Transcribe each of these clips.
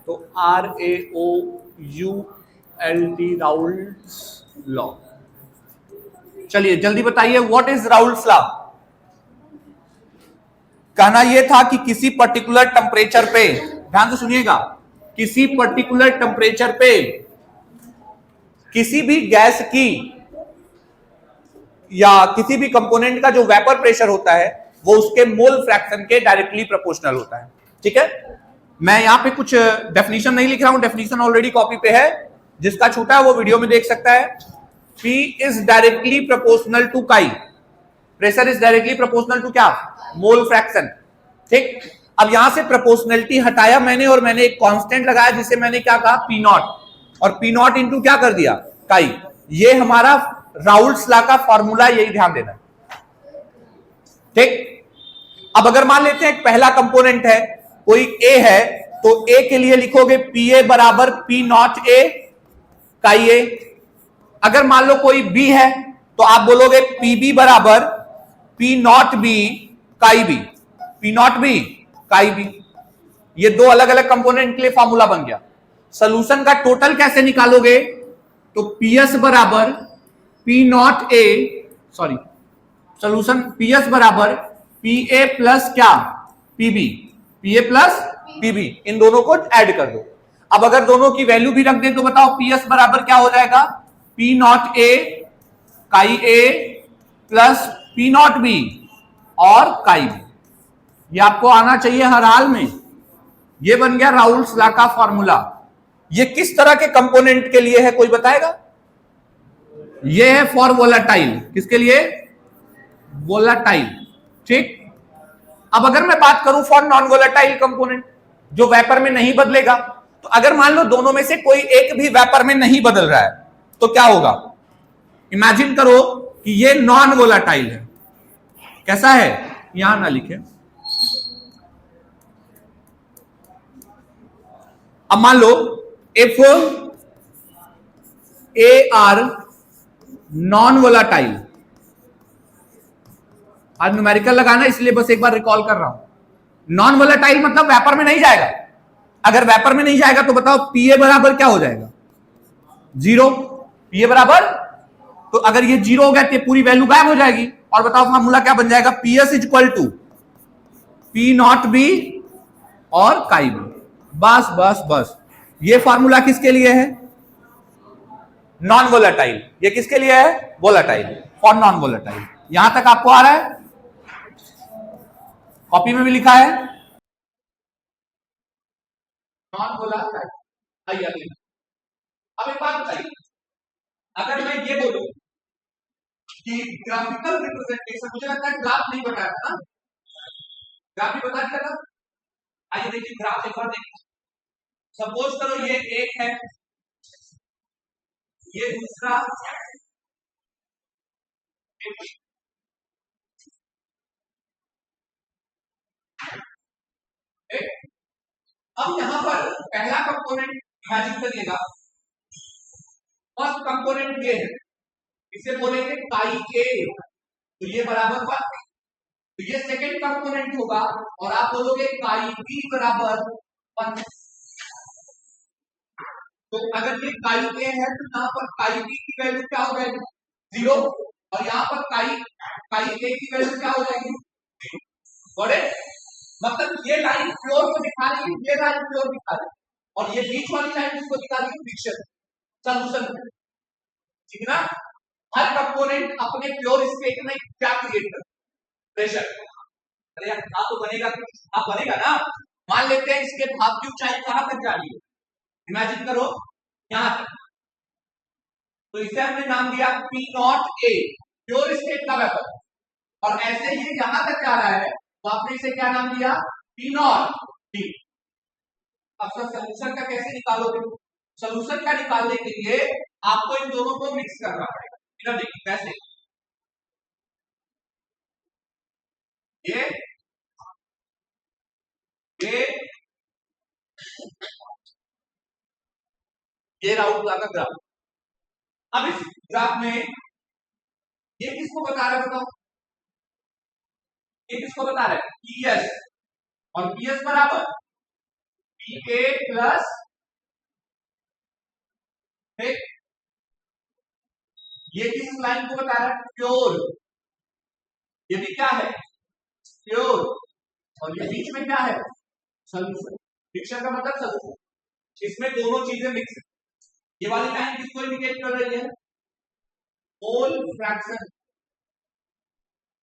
तो RAOULT, Raoult's law. चलिए जल्दी बताइए व्हाट इज राउल्ट्स लॉ। कहना यह था कि किसी पर्टिकुलर टेम्परेचर पे, ध्यान से सुनिएगा, किसी पर्टिकुलर टेम्परेचर पे किसी भी गैस की या किसी भी कंपोनेंट का जो वेपर प्रेशर होता है वो उसके मोल फ्रैक्शन के डायरेक्टली प्रोपोर्शनल होता है। ठीक है, मैं यहां पे कुछ डेफिनेशन नहीं लिख रहा हूं, डेफिनेशन ऑलरेडी कॉपी पे है, जिसका छूटा है वो वीडियो में देख सकता है। P is directly proportional to chi, pressure is directly proportional to क्या, मोल फ्रैक्शन। ठीक, अब यहां से प्रोपोर्शनलिटी हटाया मैंने और मैंने एक कांस्टेंट लगाया जिसे मैंने क्या कहा, पी नॉट, और पी नॉट इंटू क्या कर दिया, काई। ये हमारा राउल्ट्स लॉ का फॉर्मूला, यही ध्यान देना। ठीक, अब अगर मान लेते हैं एक पहला कंपोनेंट है, कोई ए है, तो ए के लिए लिखोगे पी ए बराबर पी नॉट ए काई ए। अगर मान लो कोई बी है तो आप बोलोगे पी बी बराबर पी नॉट बी काई बी, पी नॉट बी काई बी। ये दो अलग अलग कंपोनेंट के लिए फॉर्मूला बन गया। सोल्यूशन का टोटल कैसे निकालोगे, तो पी एस बराबर P naught A, sorry, solution P S बराबर पी ए प्लस क्या, P B, P A plus P B, इन दोनों को ऐड कर दो। अब अगर दोनों की वैल्यू भी रख दें तो बताओ पी एस बराबर क्या हो जाएगा, पी नॉट ए काई ए प्लस पी नॉट बी और काई बी। ये आपको आना चाहिए हर हाल में। ये बन गया राउल्ट्स लॉ का फॉर्मूला। ये किस तरह के कंपोनेंट के लिए है, कोई बताएगा? ये है फॉर वोलाटाइल, किसके लिए, वोलाटाइल। ठीक, अब अगर मैं बात करूं फॉर नॉन वोलाटाइल कंपोनेंट, जो वेपर में नहीं बदलेगा, तो अगर मान लो दोनों में से कोई एक भी वेपर में नहीं बदल रहा है तो क्या होगा? इमेजिन करो कि ये नॉन वोलाटाइल है। कैसा है, यहां ना लिखे। अब मान लो if A are non volatile, आज न्यूमेरिकल लगाना इसलिए बस एक बार रिकॉल कर रहा हूं। नॉन वोलेटाइल मतलब वेपर में नहीं जाएगा। अगर वेपर में नहीं जाएगा तो बताओ पीए बराबर क्या हो जाएगा, जीरो। पीए बराबर, तो अगर ये जीरो हो गया तो पूरी वैल्यू गायब हो जाएगी। और बताओ फॉर्मूला क्या बन जाएगा, P S is equal to P not B और काई बी। बस बस बस, ये फॉर्मूला किसके लिए है, नॉन वोलेटाइल। ये किसके लिए है, वोलेटाइल, फॉर नॉन वोलेटाइल। यहां तक आपको आ रहा है, कॉपी में भी लिखा है नॉन वोलेटाइल। आइए अब एक बात बताइए, अगर मैं ये बोलूं कि ग्राफिकल रिप्रेजेंटेशन, मुझे लगता है ग्राफ नहीं बताया था ना, ग्राफ भी बता दिया था। आइए देखिए ग्राफ एक बार देखिए। सपोज करो ये एक है, ये दूसरा, अब यहां पर पहला कंपोनेंट इमेजिन करिएगा, फर्स्ट कंपोनेंट ये है, इसे बोलेंगे काई ए, तो ये बराबर 1, तो ये सेकंड कंपोनेंट होगा और आप बोलोगे काई बी बराबर 1। तो अगर ये काई ए है तो यहां पर काई बी की वैल्यू क्या हो जाएगी, 0, और यहां पर काई ए की वैल्यू क्या हो जाएगी, 0। मतलब ये लाइन प्योर को दिखा रही है, ये लाइन प्योर दिखा रही है, और ये बीच वाली लाइन इसको दिखा रही है फ्रिक्शन, सॉल्यूशन। ठीक ना, हर कंपोनेंट अपने प्योर स्टेट में क्या क्रिएट करता है, प्रेशर। अरे यार भाप तो बनेगा, भाप बनेगा ना। मान लेते हैं इसके भाप की ऊंचाई कहां तक जा रही है, इमेजिन करो यहां तक, तो इसे हमने नाम दिया पी नॉट ए, प्योर स्टेट का वेपर। और ऐसे ही यहां तक जा रहा है तो आपने इसे क्या नाम दिया, पी नॉट डी। अब सर सोल्यूशन का कैसे निकालोगे, सोल्यूशन का निकालने के लिए आपको इन दोनों को मिक्स करना पड़ेगा। इधर देखिए कैसे, ये राउंड का ग्राफ। अब इस ग्राफ में ये किसको बता रहा है बताओ, ये किसको बता रहा है, पीएस, और पीएस बराबर पी ए प्लस ठीक, ये किस लाइन को बता रहा है? प्योर। ये भी क्या है? प्योर। और ये बीच में क्या है? सॉल्यूशन। मिक्सचर का मतलब सॉल्यूशन। इसमें दोनों चीजें मिक्स है। ये वाली लाइन किसको इंडिकेट कर रही है? Mole fraction.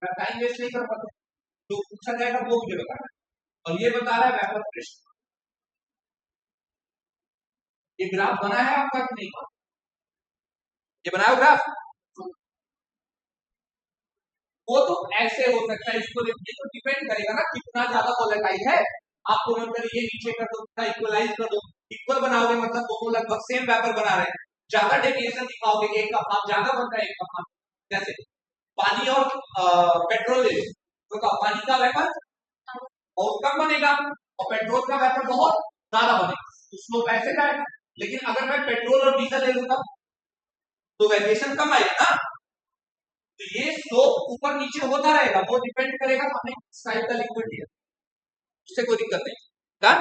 टाइम वेस्ट नहीं कर पाते तो पूछा जाएगा वो मुझे बताना है। और ये बता रहा है वेपर प्रेशर। ये ग्राफ बना है आपका कि नहीं? ये बनाया ग्राफ? वो तो ऐसे हो सकता है, इसको ये तो डिपेंड करेगा ना कितना ज्यादा वोलेटाइल है। आपको मतलब ये नीचे कर दो, इक्वलाइज कर दो, इक्वल बनाओगे मतलब दोनों लगभग सेम वेपर बना रहे हैं। ज्यादा डेविएशन दिखाओगे, एक का भाग ज्यादा बनता है, एक का भाग। जैसे पानी और पेट्रोल तो पानी का वेपर बहुत कम बनेगा और पेट्रोल का वेपर बहुत ज्यादा बनेगा, तो स्लोप ऐसे जाएगा। लेकिन अगर मैं पेट्रोल और डीजल ले लूंगा तो वेरिएशन कम आएगा ना, तो ये स्लोप ऊपर नीचे होता रहेगा। वो डिपेंड करेगा हमें किस टाइप का लिक्विड दिया, उससे कोई दिक्कत नहीं। डन।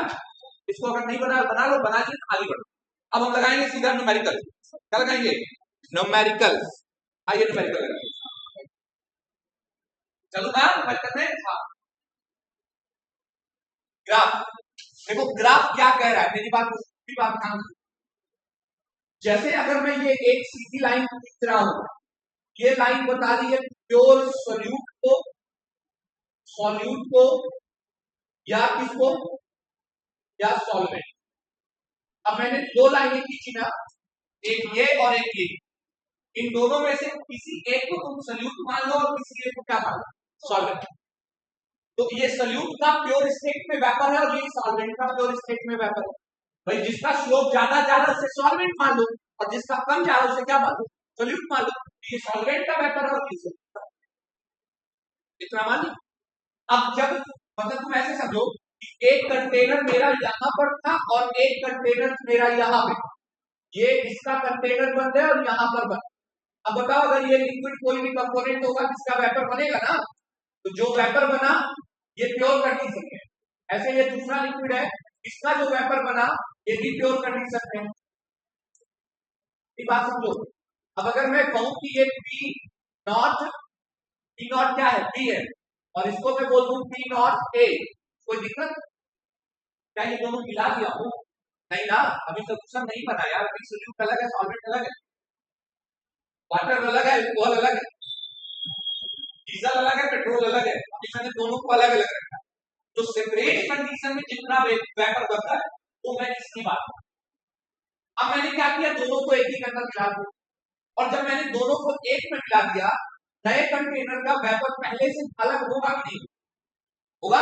इसको अगर नहीं बना लो, बना ली आगे बढ़ो। अब हम लगाएंगे सीधा न्यूमेरिकल। क्या लगाएंगे? न्यूमेरिकल। आइए न्यूमेरिकल लगाएंगे। चलो ना न्यूमेरिकल में हाँ ग्राफ। देखो ग्राफ क्या कह रहा है, मेरी बात ध्यान दो। जैसे अगर मैं ये एक सीधी लाइन खींच रहा हूं, ये लाइन बता रही है प्योर सॉल्यूट को या किसको, या सॉल्वेंट। अब मैंने दो लाइनें खींची ना, एक ये और एक ये। इन दोनों में से किसी एक को तुम सॉल्यूट मान लो और किसी एक को क्या मान लो? सॉल्वेंट। तो ये सॉल्यूट का प्योर स्टेट में वेपर है और ये सॉल्वेंट का प्योर स्टेट में वेपर है। भाई जिसका स्लोप ज्यादा उसे सॉल्वेंट मान लो और जिसका कम जा रहा है उसे क्या मान लो? सॉल्यूट मान लो। ये सॉल्वेंट का वेपर है और ये सॉल्यूट का। इतना मान लो। अब जब मतलब तुम ऐसे समझो कि एक कंटेनर मेरा यहां पर था और एक कंटेनर मेरा यहां पे, ये इसका कंटेनर बंद है और यहां पर बंद। अब बताओ अगर ये लिक्विड कोई भी कंपोनेंट होगा जिसका वेपर बनेगा ना, तो जो वेपर बना ये प्योर कंडीशन है। ऐसे ये दूसरा लिक्विड है, इसका जो वेपर बना ये भी प्योर कंडीशन है। बात समझो। अब अगर मैं कहूं कि ये पी नॉट क्या है? पी है, और इसको मैं बोल दूं पी नॉट ए, कोई दिक्कत? क्या ये दोनों मिला दिया हूं? नहीं ना, अभी सोल्यूशन नहीं बना यार। अभी सोल्यूट अलग है, सॉल्वेंट अलग है, वाटर अलग है, अल्कोहल अलग है, डीजल अलग है, पेट्रोल अलग है। अभी मैंने दोनों को अलग अलग रखा। तो सेपरेट कंडीशन में जितना वेपर बनता है वो मैं इसकी बात करूं। अब मैंने क्या किया, दोनों को एक ही के अंदर मिला दिया, और जब मैंने दोनों को एक में मिला दिया, नए कंटेनर का वेपर पहले से अलग होगा कि नहीं होगा?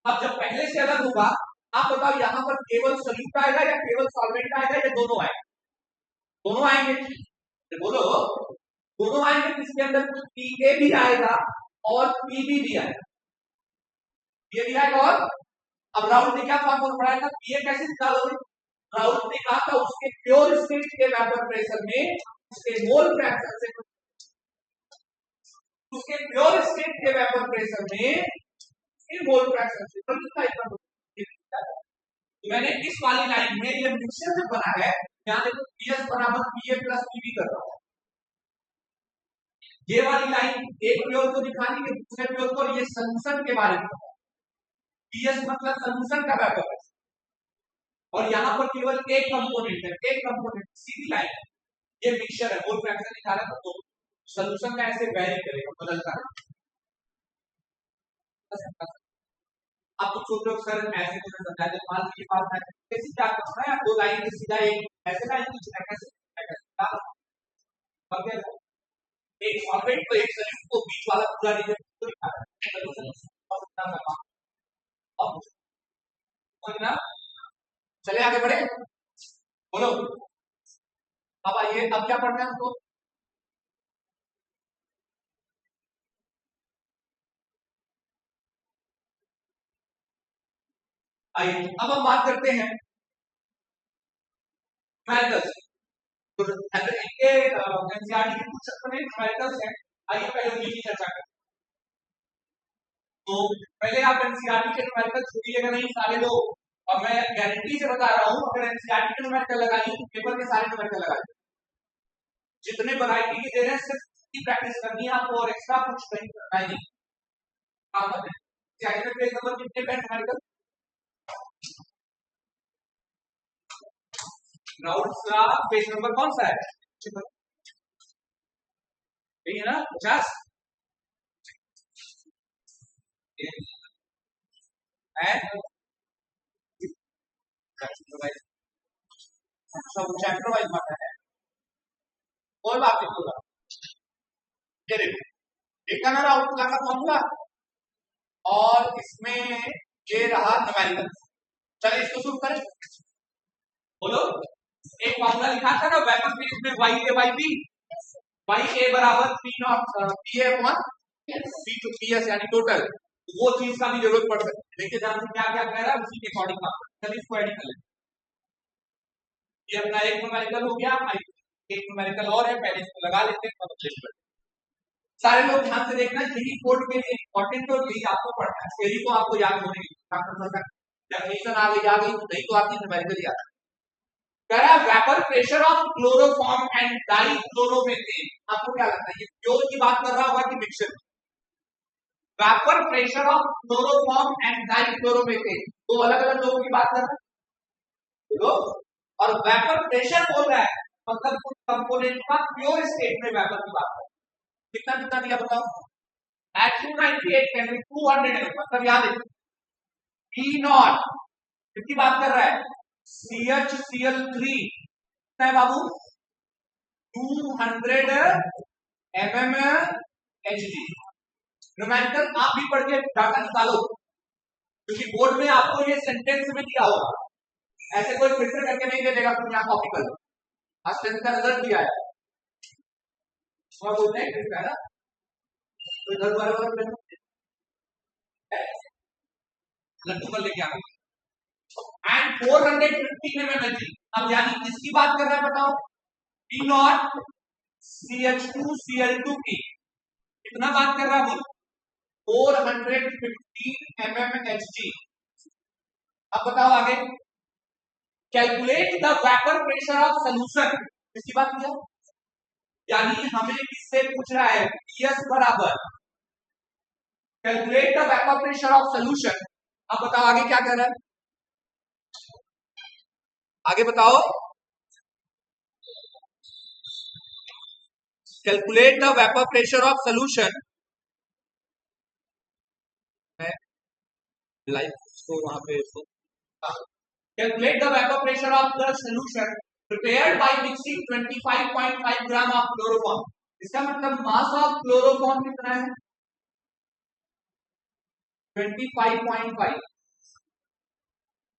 अब जब पहले से अलग होगा, आप बताओ यहां पर केवल सॉल्यूट आएगा या केवल सॉल्वेंट आएगा या दोनों आएंगे? दोनों आएंगे। बोलो दोनों आएंगे। इसके अंदर पीए भी आएगा और पीबी भी आएगा। ये भी आएगा। और अब राहुल ने क्या फॉर्मूला पढ़ाया था? पीए कैसे निकालोगे? राहुल ने कहा था उसके प्योर स्टेट के वेपर प्रेशर में उसके मोल फ्रैक्शन से, उसके प्योर स्टेट के वेपर प्रेशर में मोल फ्रैक्शन से तो मैंने इस वाली लाइन में ये मिक्सचर जो बना है, यहां देखो पीएस बराबर पीए प्लस पीबी कर रहा हूं। ये वाली लाइन एक प्योर को दिखानी है, दूसरे प्योर को, ये सॉल्यूशन के बारे में। पीएस मतलब सॉल्यूशन का वेपर, और यहां पर केवल एक कंपोनेंट है, एक कंपोनेंट सीधी लाइन है, ये मिक्सचर है। मोल फ्रैक्शन निकाला था तो सॉल्यूशन का ऐसे वेरी करेगा, बदलता है। आप कुछ सोच रहे सर ऐसे तो समझा दे, मान लीजिए बात है कैसे क्या करना है, दो लाइन के सीधा एक ऐसे लाइन खींचना कैसे और एक सॉल्वेंट को एक सॉल्यूट को बीच वाला पूरा रीजन को दिखाना है। और समझना, चले आगे बढ़े। बोलो अब आइए, अब क्या पढ़ना है हमको? आइए अब हम बात करते हैं न्यूमेरिकल्स। तो इनके एनसीईआरटी के कुछ अपने न्यूमेरिकल्स हैं। आइए पहले उनकी चर्चा करें। तो पहले आप एनसीईआरटी के न्यूमेरिकल छोड़िएगा नहीं सारे लोग, और मैं गारंटी से बता रहा हूं अगर एनसीईआरटी के न्यूमेरिकल लगाइए तो पेपर के सारे न्यूमेरिकल लगाइए। जितने वैरायटी की दे रहे हैं सिर्फ की प्रैक्टिस करनी है आपको, और एक्स्ट्रा कुछ नहीं करना है। नहीं आप बताएं पेज नंबर कितने पे है? राउंड्स का पेज नंबर कौन सा है? यही है ना, 50 सब चैप्टर वाइज बात है, कोई बात नहीं होगा। ये देखो देखा ना आउटपुट का फॉर्मूला, और इसमें ये रहा न्यूमेरिकल। चलिए इसको शुरू करें। बोलो, एक फॉर्मूला लिखा था ना वेपर फिजिक्स में, Y A by B, Y A बराबर P naught P A upon P two P S यानी टोटल। वो चीज का भी जरूरत पड़ सकती है। देखिए ध्यान से क्या क्या कह रहा है उसी के अकॉर्डिंग बात। चलिए इसको एडिट कर लेते। ये अपना एक न्यूमेरिकल हो गया, एक न्यूमेरिकल और है, पहले इसको लगा लेते हैं। सारे लोग ध्यान से देखना, यही कोड के लिए इंपॉर्टेंट और यही आपको पढ़ना है, यही तो आपको याद होने की डेफिनेशन आ गई तो नहीं तो आपकी न्यूमेरिकल याद। कह रहा vapour pressure of chloroform and dichloromethane. आपको क्या लगता है ये प्योर की बात कर रहा होगा कि mixture? Vapour pressure of chloroform and dichloromethane दो अलग अलग लोगों की बात कर रहा है, और वेपर प्रेशर बोल रहा है मतलब कुछ कंपोनेंट का प्योर स्टेट में वेपर की बात है। कितना कितना दिया बताओ? at 298 केल्विन 200 मतलब याद है P नॉट किसकी बात कर रहा है? CHCl3 कितना है बाबू? 200 mmHg। न्यूमेरिकल आप भी पढ़ के डाटा निकालो, क्योंकि बोर्ड में आपको ये सेंटेंस में दिया होगा, ऐसे कोई फिल्टर करके नहीं दे देगा तुम यहाँ कॉपी कर लो। आज टेंथ का रिजल्ट दिया है और बोलते हैं है ना, तो इधर बराबर लड्डू कर लेके आ गए। And 450 mmHg। अब यानी किसकी बात कर रहा है बताओ? P नॉट CH2Cl2 की कितना बात कर रहा है? 450 mmHg। अब बताओ आगे, calculate the vapour pressure of solution. किसकी बात किया? यानी हमें किससे पूछ रहा है? PS बराबर calculate the vapour pressure of solution. अब बताओ आगे क्या कर रहा है? आगे बताओ, calculate the vapour pressure of solution. Life को वहां पे calculate the vapour pressure of the solution prepared by mixing 25.5 gram of chloroform. इसका मतलब मास ऑफ क्लोरोफॉर्म कितना है? 25.5।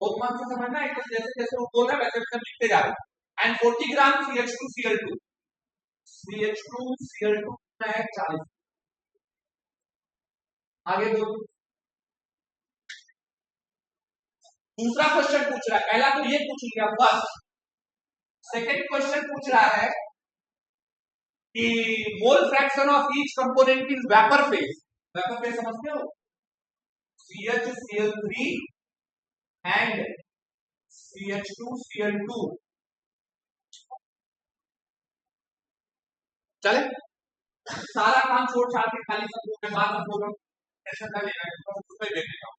बहुत मान से समझना है, जैसे जैसे वो बोल रहा है वैसे वैसे लिखते जा रहे हैं। एंड 40 ग्राम CH2Cl2 है 40। आगे दो दूसरा क्वेश्चन पूछ रहा है, पहला तो ये पूछ लिया बस। सेकंड क्वेश्चन पूछ रहा है कि mole fraction of each component in vapour phase. Vapour phase समझते हो? CHCl3 and CH2Cl2। चले सारा काम छोड़ छाड़ के खाली सब मैं बात में बोल रहा हूं, टेंशन ना लेना, उसमें देख लेता हूं।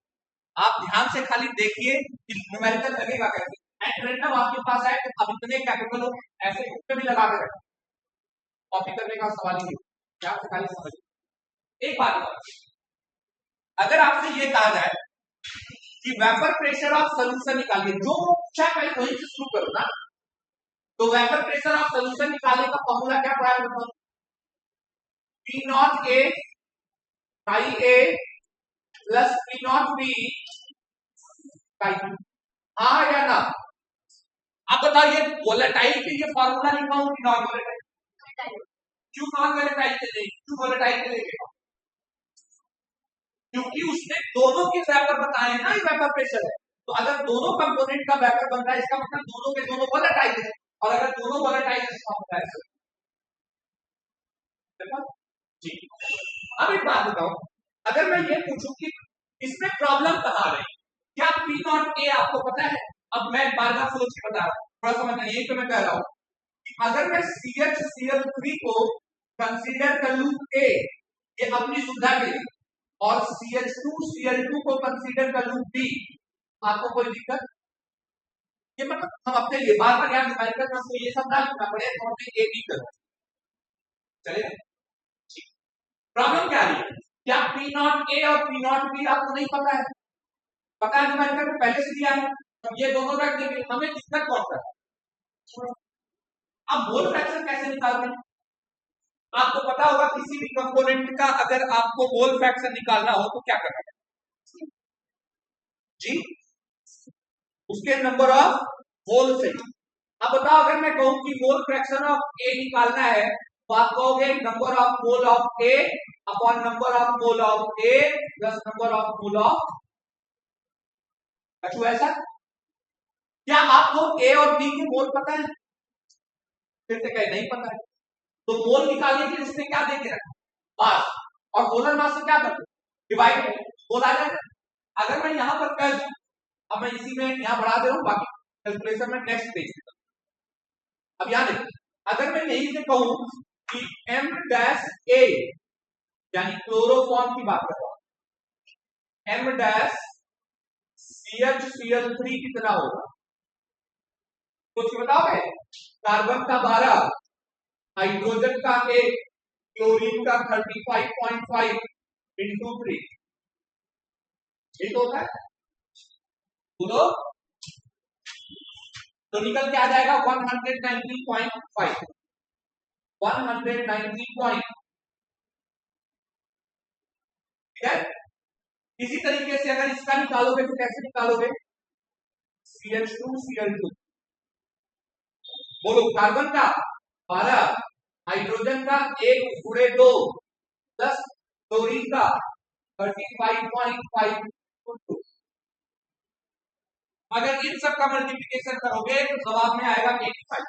आप ध्यान से खाली देखिए कि न्यूमेरिकल लगेगा कैसे। एंड रैंडम आपके पास है, अब इतने कैपेबल हो ऐसे उसमें भी लगा के रखें, कॉपी करने का सवाल ही नहीं। क्या खाली समझ एक बात, अगर आपसे ये कहा जाए कि वेपर प्रेशर ऑफ सॉल्यूशन निकालिए, जो पूछा पहले वहीं से शुरू करो ना। तो वेपर प्रेशर ऑफ सॉल्यूशन निकालने का फॉर्मूला क्या पड़ा है बताओ? P not A by A plus P not B by B। हाँ या ना? अब बताओ ये वोलेटाइल के लिए फॉर्मूला लिखा हूं कि नॉन वोलेटाइल? क्यों नॉन वोलेटाइल के लिए? क्यों वोलेटाइल के लिए? क्योंकि उसने दोनों के वेपर बताए ना, ये वेपर प्रेशर है। तो अगर दोनों कंपोनेंट का वेपर बन रहा है इसका मतलब दोनों के दोनों वोलेटाइल है, और अगर दोनों वोलेटाइल है इसका मतलब है जी। अब एक बात बताओ, अगर मैं ये पूछूं कि इसमें प्रॉब्लम कहां आ रही, क्या P नॉट A आपको पता है? अब मैं बार बार सोच के बता रहा हूं, थोड़ा समझना, यही तो मैं कह रहा हूं अगर मैं CHCl3 को कंसीडर कर लूं A, ये अपनी सुविधा के लिए, और CH2Cl2 को कंसीडर कर लूं B, आपको कोई दिक्कत? ये मतलब हम अपने लिए बार बार यहाँ डिफाइन करते हैं, ये सब ना लिखना पड़े, तो हमने A B कर चलेगा। प्रॉब्लम क्या है? क्या P0 A और P0 B आपको नहीं पता है? पता है डिफाइन करके पहले से दिया है, तो ये दोनों रख देंगे, हमें दिक्कत कौन सा है? अब मोल फ्रैक्शन कैसे निकालते हैं? आपको पता होगा किसी भी कंपोनेंट का अगर आपको मोल फ्रैक्शन निकालना हो तो क्या करना है जी? उसके नंबर ऑफ मोल से। अब बताओ अगर मैं कहूं कि मोल फ्रैक्शन ऑफ ए निकालना है तो आप कहोगे number of mole of A upon number of mole of A plus number of mole of अच्छा ऐसा। क्या आपको ए और बी के मोल पता है? फिर से कहे नहीं पता है, तो मोल निकालने के लिए उसने क्या देके रखा? मास, और मोलर मास से क्या करते? डिवाइड मोल आ जाएगा। अगर मैं यहां पर कह दूं, अब मैं इसी में यहां बढ़ा दे रहा हूं, बाकी कैलकुलेशन में नेक्स्ट पेज पे। अब यहां देखिए, अगर मैं यही से कहूं कि M-A यानी क्लोरोफॉर्म की बात कर रहा हूं, M-CHCl3 कितना होगा? कुछ बताओगे? कार्बन का 12, हाइड्रोजन का 1, क्लोरीन का 35.5 इंटू 3, ठीक होता है। बोलो तो निकल के आ जाएगा 190.5 190 ठीक है। इसी तरीके से अगर इसका निकालोगे तो कैसे निकालोगे? CH2Cl2, बोलो कार्बन का 12, हाइड्रोजन का 1 गुणे 2 प्लस क्लोरीन का 35.5। अगर इन सब का मल्टीप्लिकेशन करोगे तो जवाब में आएगा 85।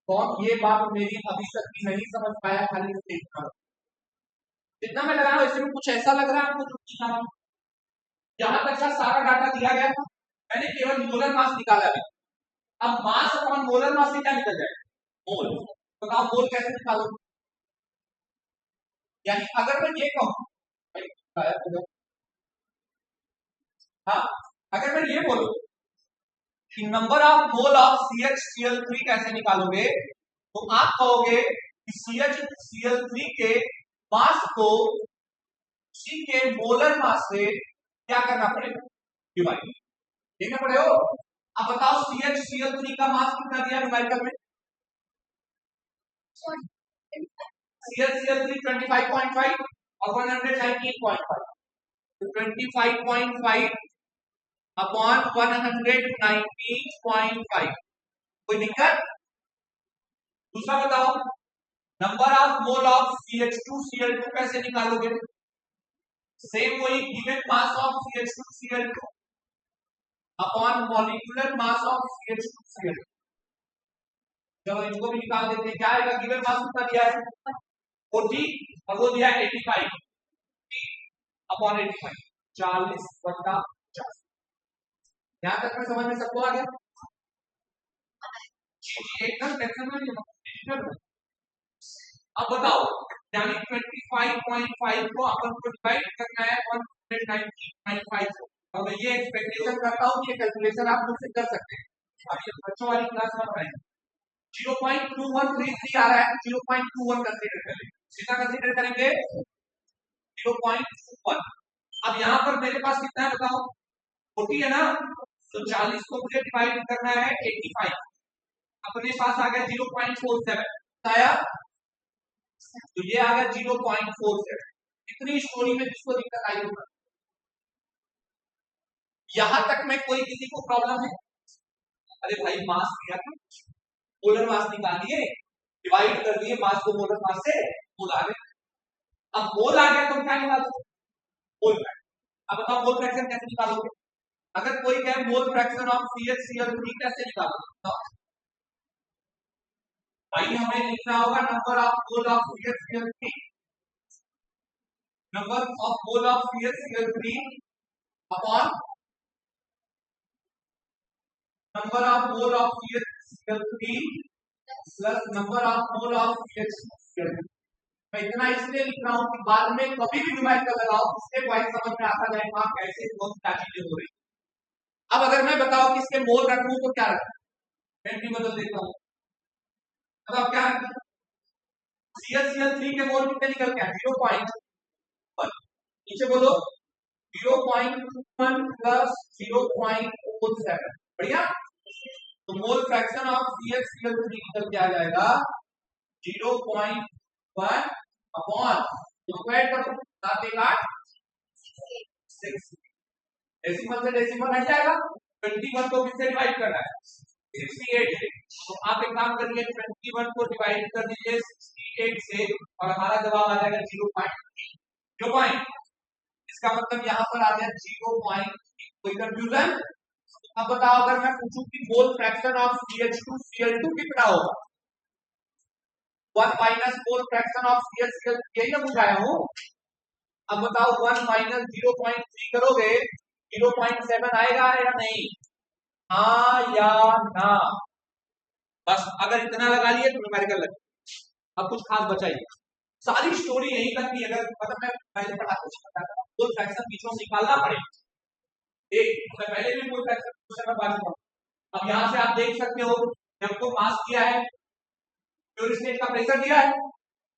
कौन ये बात मेरी अभी तक की नहीं समझ पाया? खाली देखना जितना मैं लगा रहा हूं इसमें कुछ ऐसा लग रहा है आपको जो यहां तक का सारा डाटा दिया गया था, मैंने केवल मोलर मास निकाला है। अब मास अपॉन मोलर मास से क्या निकल जाएगा? मोल। बताओ मोल कैसे निकालोगे? यानी अगर मैं ये कहूं, हाँ अगर मैं ये बोलूं कि number of mole of CHCl3 कैसे निकालोगे, तो आप कहोगे कि CHCl3 के मास को C के मोलर मास से क्या करना पड़ेगा? डिवाइड देखना पड़ेगा। अब बताओ CHCl3 का मास कितना दिया न्यूमेरिकल में? CHCl3 25.5 और 119.5, तो 25.5 अपॉन 119.5, कोई दिक्कत? दूसरा बताओ number of mole of CH2Cl2 कैसे निकालोगे? सेम वही given mass of CH2Cl2 upon molecular mass of CH2Cl2। चलो इनको भी निकाल देते हैं। क्या आएगा? गिवन मास कितना दिया है? 40 और वो दिया 85 अपॉन 85, 40/50। यहां तक में समझ में सबको आ गया? एकदम टेंशन में नहीं। अब बताओ यानी 25.5 को अपन को डिवाइड करना है 190.5 को। अब मैं ये एक्सपेक्टेशन करता हूं कि ये कैलकुलेशन आप मुझसे कर सकते हैं। अभी बच्चों वाली क्लास में पढ़ाएंगे। 0.2133 आ रहा है, 0.21 कंसीडर करेंगे। कितना कंसीडर करेंगे? 0.21। अब यहाँ पर मेरे पास कितना है बताओ? 40 है ना, तो 40 को मुझे डिवाइड करना है 85। अपने पास आ गया 0.47 आया, तो ये आ गया 0.47। इतनी स्टोरी में जिसको दिक्कत आई होगा, यहां तक में कोई किसी को प्रॉब्लम है? अरे भाई मास दिया था, मोलर मास निकालिए, डिवाइड कर दिए मास को मोलर मास से, मोल आ गया। अब मोल आ गया तो क्या निकालोगे? Mole fraction. अब बताओ मोल फ्रैक्शन कैसे निकालोगे? अगर कोई कहे मोल फ्रैक्शन ऑफ CHCl3 कैसे निकालोगे? भाई हमें लिखना होगा number of mole of CHCl3, number of mole of CHCl3 upon number of mole of CH3 plus number of mole of CH2। मैं इतना इसलिए लिख रहा हूं कि बाद में कभी भी डिवाइड कर लगाओ उसके पॉइंट समझ में आता जाएगा कैसे कौन क्या चीजें हो रही। अब अगर मैं बताऊं कि इसके मोल रखूं तो क्या रखूं, मैं भी बदल देता हूं। अब आप क्या रखें, CH3 के मोल कितने निकल के 0.1, नीचे बोलो 0.1 प्लस 0.47, बढ़िया। तो मोल फ्रैक्शन ऑफ CH3 निकल के आ जाएगा 0.1 अपॉन, तो ऐड करो 7 1 8 6, डेसिमल से डेसिमल हट जाएगा। 21 को किससे डिवाइड करना है 68 से, तो आप एक काम करिए 21 को डिवाइड कर दीजिए 68 से और हमारा जवाब आ जाएगा 0.3। इसका मतलब यहाँ पर आ गया 0.3। कोई कंफ्यूजन? अब बताओ अगर मैं पूछूं कि मोल फ्रैक्शन ऑफ CH2Cl2 कितना होगा, 1 minus mole fraction of CH2, यही ना बुझाया हूं। अब बताओ 1 माइनस 0.3 करोगे 0.7 आएगा या नहीं, हाँ या ना? बस अगर इतना लगा लिए तो न्यूमेरिकल लगे। अब कुछ खास बचा ही, सारी स्टोरी यहीं तक की। अगर मतलब मैं पहले पढ़ा कुछ बताता मोल फ्रैक्शन बीचों से निकालना पड़ेगा, एक मैं पहले भी मोल फ्रैक्शन क्वेश्चन में बात करूं। अब यहां से आप देख सकते हो जब को मास दिया है, प्योर स्टेट का प्रेशर दिया है,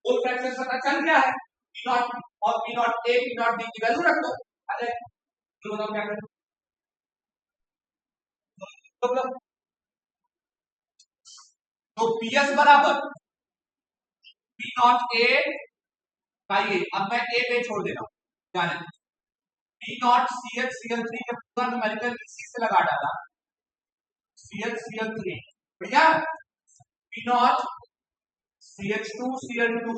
मोल फ्रैक्शन पता चल गया है, P नॉट और P not A P not B की वैल्यू रख दो। अरे तो बताओ क्या करें, तो PS बराबर P नॉट A का ये, अब मैं A पे छोड़ दे रहा हूं जाने, P नॉट CH Cl3 का पूरा न्यूमेरिकल इसी से लगा डाला, CH Cl3 बढ़िया, P नॉट CH2 Cl2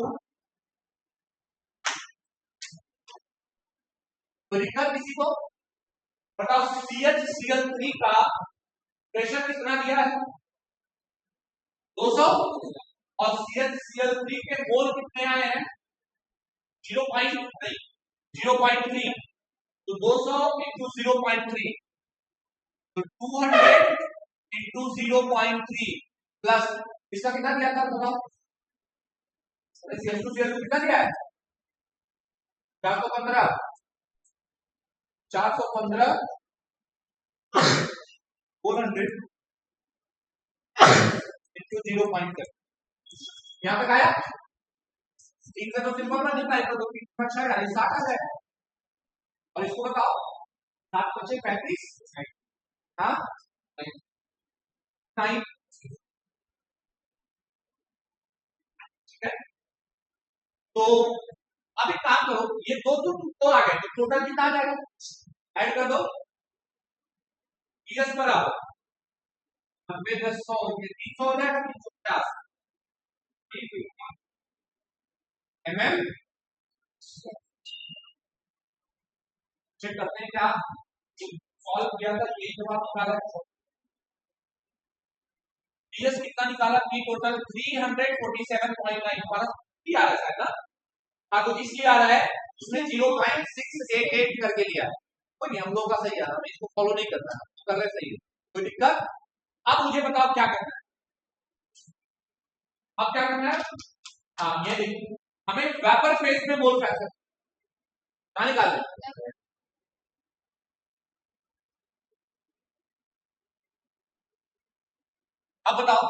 तो लिखा किसी को बताओ CH Cl3 का प्रेशर कितना दिया है 200 और CH Cl3 के मोल कितने आए हैं 0.3, तो 200 इंटू 0.3 तो 200 इंटू 0.3 प्लस इसका कितना दिया था बताओ, CH2 Cl2 कितना दिया है 415 400 इंटू 0.3 यहां तक आया। तीन से तो सिंपल ना निकला, इसका तो 3 अच्छा है 60 आ जाएगा। और इसको बताओ 7 5 35, हाँ 9, ठीक है। तो अब एक काम करो, ये दो आ गए तो टोटल कितना आ जाएगा, ऐड कर दो। PS बराबर 90 10 100 ये 300 हो जाएगा, 350 mm। चेक करते हैं क्या सॉल्व किया था, ये जवाब निकाला PS कितना निकाला, P टोटल 347.9 हमारा P आ रहा है ना, हाँ तो इसलिए आ रहा है उसने 0.688 करके लिया है, कोई नहीं हम लोग का सही आ रहा है, इसको फॉलो नहीं करना कर रहे सही है, कोई दिक्कत। अब मुझे बताओ क्या करना है, अब क्या करना है, हाँ ये देखिए हमें वेपर फेज में मोल फ्रैक्शन कहां निकालना है, अब बताओ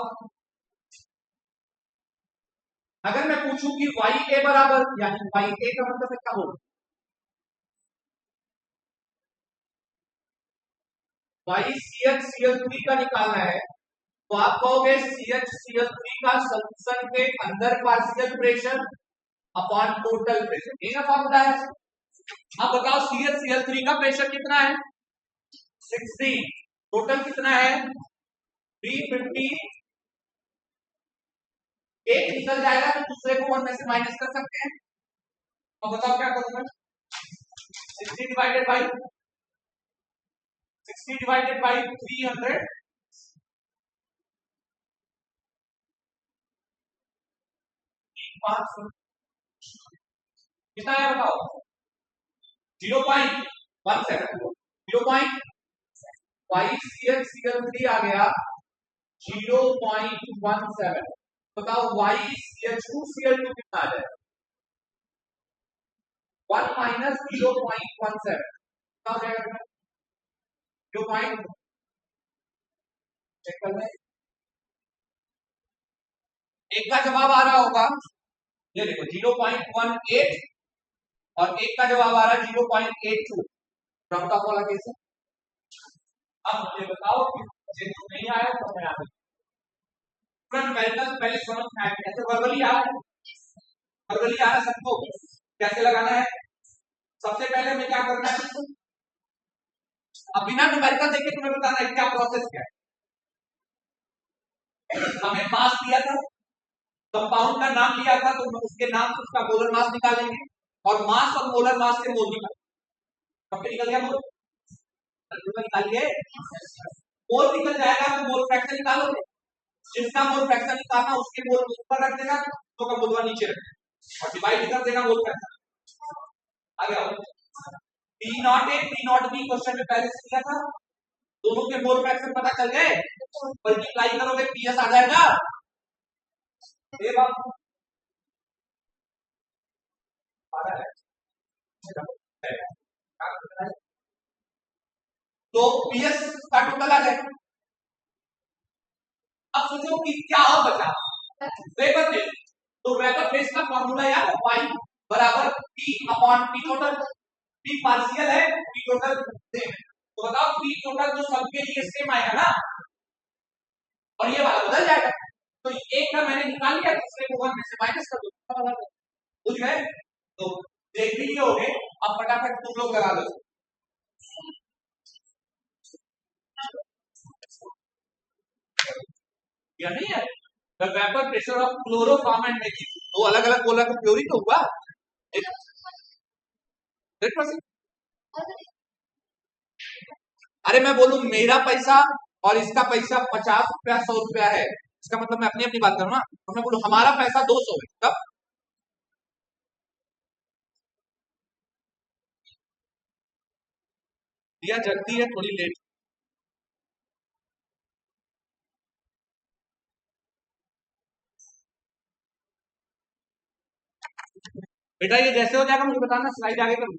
अगर मैं पूछूं कि YA बराबर, यानी YA का मतलब क्या बोल, YCH का निकालना है तो आप कहोगे CH का सॉल्यूशन के अंदर partial pressure upon total pressure, ये ना फॉर्मूला है। अब बताओ CH का प्रेशर कितना है 60, टोटल कितना है 350, एक निकल जाएगा तो दूसरे को 1 में से माइनस कर सकते हैं। अब बताओ क्या करूंगा 60 डिवाइडेड बाई 300 कितना है बताओ 0.17 0.7 YCH आ गया 0.17। बताओ YCH2Cl2 कितना आ जाएगा? 1 माइनस 0.17 कितना हो जाएगा? 0. चेक कर लें। एक का जवाब आ रहा होगा, ये देखो 0.18 और एक का जवाब आ रहा है 0.82। राउंड ऑफ वाला केस है। अब मुझे बताओ कि जो नहीं आया तो मैं आगे पहले समझ में आया कैसे वर्बली आ रहा है। वर्बली आ रहा है सबको, कैसे लगाना है? सबसे पहले हमें क्या करना है? अब बिना न्यूमेरिकल देखे तुम्हें बताना है क्या प्रोसेस क्या है। हमें मास दिया था, कंपाउंड का नाम लिया था, तो उसके नाम से उसका मोलर मास निकालेंगे और मास और मोलर मास से मोल निकाल। कब निकल गया मोल? निकालिए। मोल निकल जाएगा तो मोल फ्रैक्शन निकालोगे। जिसका मोल फ्रैक्शन निकालना उसके मोल ऊपर रख देगा, तो का मोलवा नीचे रख देगा और डिवाइड कर देगा मोल फ्रैक्शन। आ गया P0A P0B क्वेश्चन में पहले से किया था। दोनों के मोल फ्रैक्शन पता चल गए, मल्टीप्लाई करोगे PS आ जाएगा। ये बात तो PS का टोटल आ जाएगा। अब सोचो कि क्या और बचा वेपर फेस। तो वेपर फेस का फॉर्मूला यार y बराबर P upon P total. P partial है, P टोटल सेम। तो बताओ P टोटल तो सबके लिए सेम आएगा ना, और ये वाला बदल जाएगा। तो एक का मैंने निकाल लिया, दूसरे को 1 में से माइनस कर दो, बुझ गए? तो देख भी लियोगे। अब फटाफट तुम लोग लगा लो। या नहीं है? The vapor pressure of chloroform and methyl, दो अलग अलग बोला तो प्योर ही तो हुआ। अरे मैं बोलूं मेरा पैसा और इसका पैसा 50 रुपया 100 रुपया है, इसका मतलब मैं अपनी अपनी बात करूं ना। तो मैं बोलूं हमारा पैसा 200 है, तब दिया जगती है थोड़ी लेट। बेटा ये जैसे हो जाएगा मुझे बताना, स्लाइड आगे करूँ।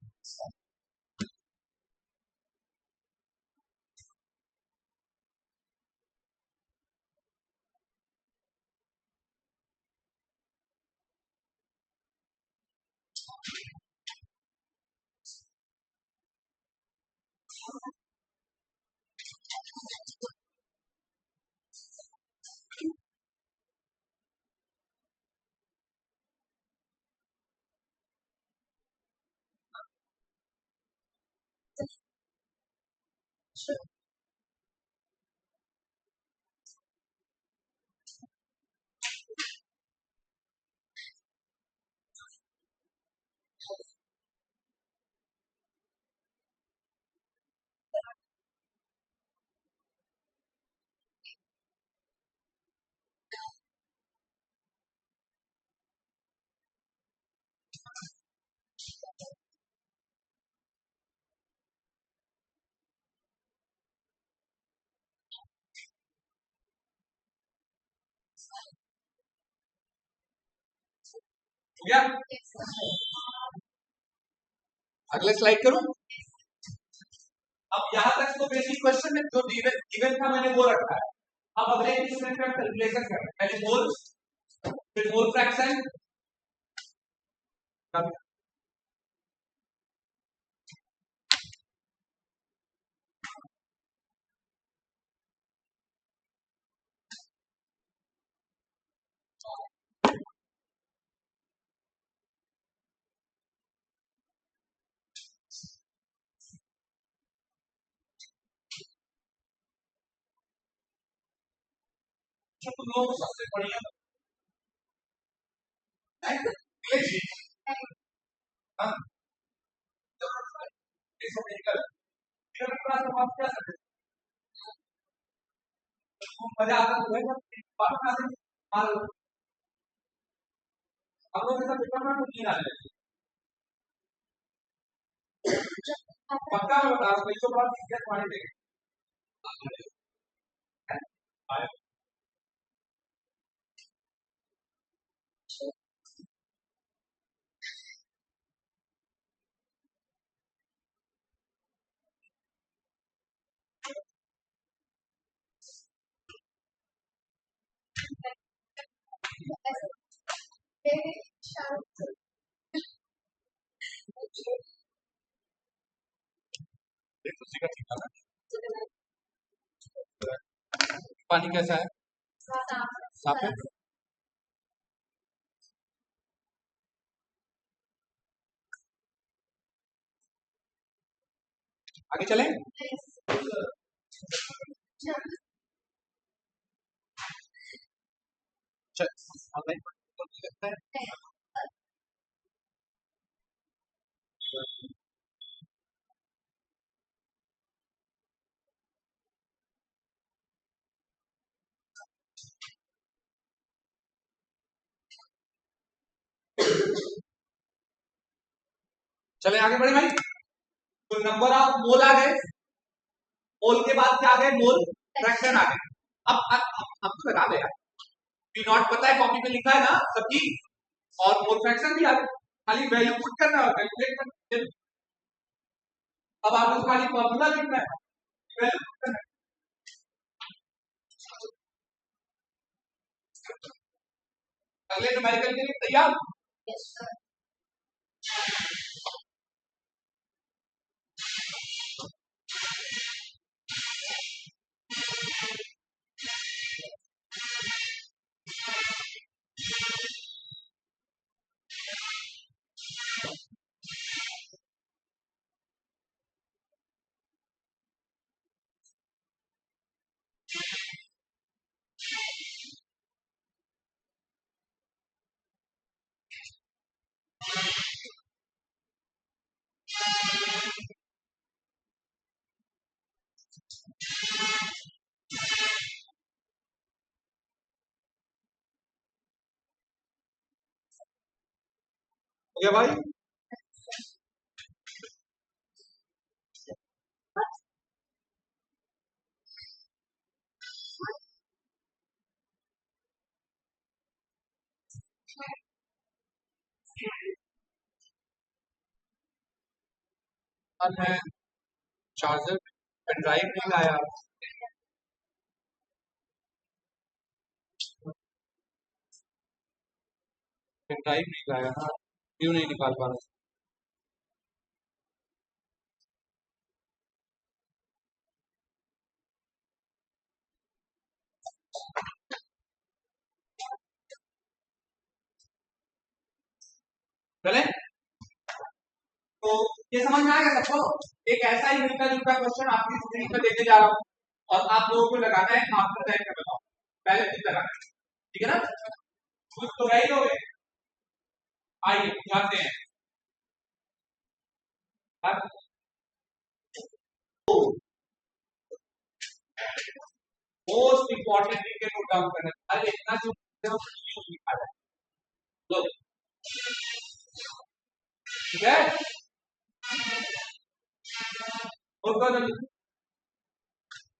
अगले स्लाइड करूं। अब यहां तक तो बेसिक क्वेश्चन है, जो गिवन था मैंने वो रखा है। अब अगले क्वेश्चन का कैलकुलेशन करें। पहले मोल, फिर मोल फ्रैक्शन, जो तुम लोगों को सबसे बढ़िया मजा आता तो है हम लोग ऐसा पेपर में नहीं आ जाए। पक्का मैं बता रहा हूँ, 100 बार तुम्हारे देंगे। पानी कैसा है? साफ है। आगे चलें? चले आगे बढ़े भाई। तो नंबर ऑफ मोल आ गए, मोल के बाद क्या आ गए? मोल फ्रैक्शन आ गए। अब तो लगा दे यार, पी नॉट पता है, कॉपी पे लिखा है ना सबकी, और मोल फ्रैक्शन भी आ गए, खाली वैल्यू पुट करना है, कैलकुलेट करना। अब आपको खाली फॉर्मूला लिखना है, वैल्यू पुट करना है। अगले न्यूमेरिकल के लिए तैयार? Yes sir. हो गया भाई? अब मैं चार्जर पेन ड्राइव नहीं लाया, पेन ड्राइव नहीं लाया ना, क्यों नहीं निकाल पा रहा? चले? तो ये समझ में आ गया सबको? एक ऐसा ही मिलता जुलता क्वेश्चन आपकी स्क्रीन पर देने जा रहा हूं, और आप लोगों को लगाना है, आफ्टर दैट मैं बताऊं, पहले खुद लगाना है, ठीक है ना? खुद तो वही हो गए। आइए जाते हैं। मोस्ट इंपॉर्टेंट थिंग को डाउन करना, अरे इतना जो लिखा है लो, ठीक है?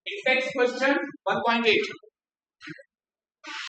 Index question 1.8